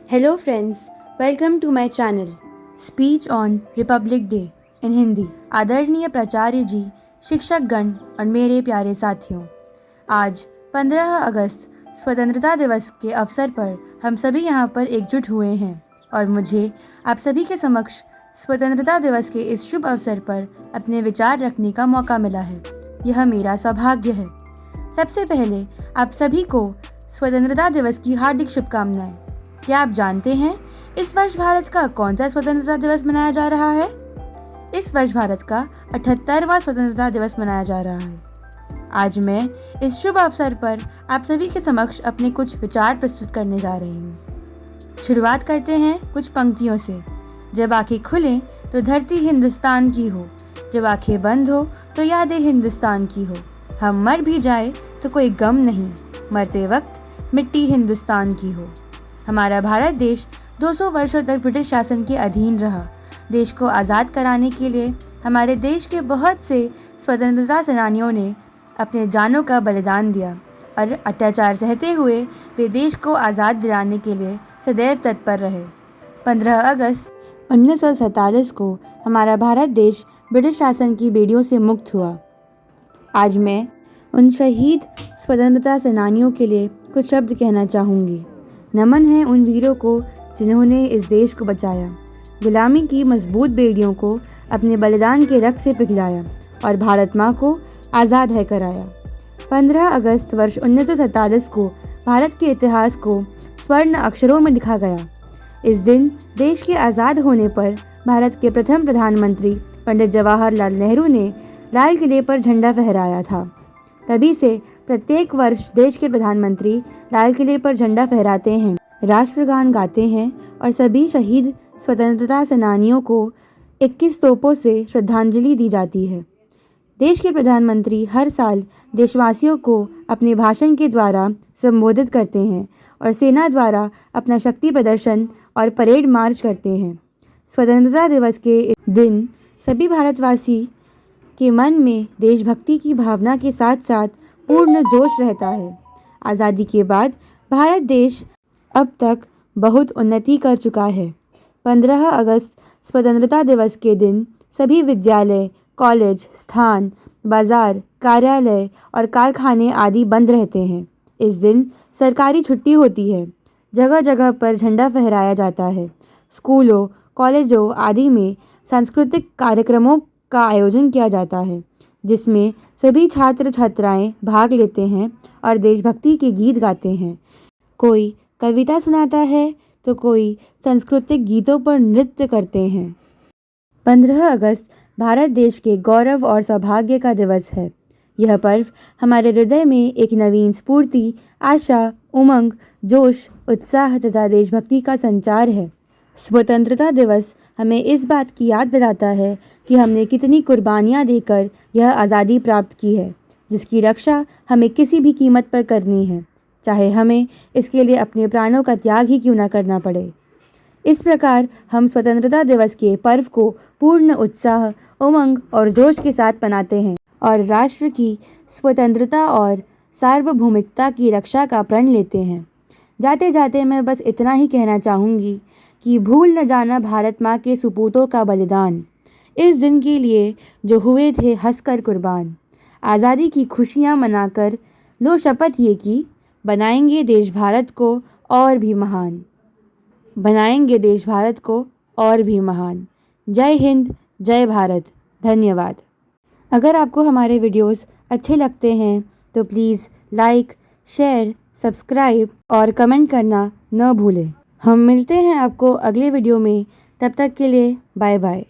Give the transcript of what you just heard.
Hello friends, welcome to my channel speech on Republic Day in Hindi. आदरणीय प्राचार्य जी, शिक्षकगण और मेरे प्यारे साथियों, आज 15 अगस्त स्वतंत्रता दिवस के अवसर पर हम सभी यहाँ पर एकजुट हुए हैं और मुझे आप सभी के समक्ष स्वतंत्रता दिवस के इस शुभ अवसर पर अपने विचार रखने का मौका मिला है। यह मेरा सौभाग्य है। सबसे पहले आप सभी को स्वतंत्रता दिवस की हार्दिक शुभकामनाएं। क्या आप जानते हैं इस वर्ष भारत का कौन सा स्वतंत्रता दिवस मनाया जा रहा है? इस वर्ष भारत का 78वां स्वतंत्रता दिवस मनाया जा रहा है। आज मैं इस शुभ अवसर पर आप सभी के समक्ष अपने कुछ विचार प्रस्तुत करने जा रही हूँ। शुरुआत करते हैं कुछ पंक्तियों से। जब आंखें खुलें तो धरती हिंदुस्तान की हो, जब आंखें बंद हो तो यादें हिंदुस्तान की हो। हम मर भी जाए तो कोई गम नहीं, मरते वक्त मिट्टी हिंदुस्तान की हो। हमारा भारत देश 200 वर्षों तक ब्रिटिश शासन के अधीन रहा। देश को आज़ाद कराने के लिए हमारे देश के बहुत से स्वतंत्रता सेनानियों ने अपने जानों का बलिदान दिया और अत्याचार सहते हुए वे देश को आज़ाद दिलाने के लिए सदैव तत्पर रहे। 15 अगस्त 1947 को हमारा भारत देश ब्रिटिश शासन की बेड़ियों से मुक्त हुआ। आज मैं उन शहीद स्वतंत्रता सेनानियों के लिए कुछ शब्द कहना चाहूँगी। नमन है उन वीरों को जिन्होंने इस देश को बचाया, गुलामी की मजबूत बेड़ियों को अपने बलिदान के रक्त से पिघलाया और भारत माँ को आज़ाद है कराया। 15 अगस्त वर्ष 1947 को भारत के इतिहास को स्वर्ण अक्षरों में लिखा गया। इस दिन देश के आज़ाद होने पर भारत के प्रथम प्रधानमंत्री पंडित जवाहरलाल नेहरू ने लाल किले पर झंडा फहराया था। तभी से प्रत्येक वर्ष देश के प्रधानमंत्री लाल किले पर झंडा फहराते हैं, राष्ट्रगान गाते हैं और सभी शहीद स्वतंत्रता सेनानियों को 21 तोपों से श्रद्धांजलि दी जाती है। देश के प्रधानमंत्री हर साल देशवासियों को अपने भाषण के द्वारा संबोधित करते हैं और सेना द्वारा अपना शक्ति प्रदर्शन और परेड मार्च करते हैं। स्वतंत्रता दिवस के दिन सभी भारतवासी के मन में देशभक्ति की भावना के साथ साथ पूर्ण जोश रहता है। आज़ादी के बाद भारत देश अब तक बहुत उन्नति कर चुका है। 15 अगस्त स्वतंत्रता दिवस के दिन सभी विद्यालय, कॉलेज, स्थान, बाजार, कार्यालय और कारखाने आदि बंद रहते हैं। इस दिन सरकारी छुट्टी होती है। जगह जगह पर झंडा फहराया जाता है। स्कूलों, कॉलेजों आदि में सांस्कृतिक कार्यक्रमों का आयोजन किया जाता है, जिसमें सभी छात्र छात्राएं भाग लेते हैं और देशभक्ति के गीत गाते हैं। कोई कविता सुनाता है तो कोई सांस्कृतिक गीतों पर नृत्य करते हैं। 15 अगस्त भारत देश के गौरव और सौभाग्य का दिवस है। यह पर्व हमारे हृदय में एक नवीन स्फूर्ति, आशा, उमंग, जोश, उत्साह तथा देशभक्ति का संचार है। स्वतंत्रता दिवस हमें इस बात की याद दिलाता है कि हमने कितनी कुर्बानियाँ देकर यह आज़ादी प्राप्त की है, जिसकी रक्षा हमें किसी भी कीमत पर करनी है, चाहे हमें इसके लिए अपने प्राणों का त्याग ही क्यों न करना पड़े। इस प्रकार हम स्वतंत्रता दिवस के पर्व को पूर्ण उत्साह, उमंग और जोश के साथ मनाते हैं और राष्ट्र की स्वतंत्रता और सार्वभौमिकता की रक्षा का प्रण लेते हैं। जाते जाते मैं बस इतना ही कहना चाहूँगी कि भूल न जाना भारत माँ के सुपूतों का बलिदान, इस दिन के लिए जो हुए थे हंसकर कुर्बान। आज़ादी की खुशियाँ मनाकर लो शपथ ये की, बनाएंगे देश भारत को और भी महान, बनाएंगे देश भारत को और भी महान। जय हिंद, जय भारत। धन्यवाद। अगर आपको हमारे वीडियोस अच्छे लगते हैं तो प्लीज़ लाइक, शेयर, सब्सक्राइब और कमेंट करना न भूलें। हम मिलते हैं आपको अगले वीडियो में। तब तक के लिए बाय बाय।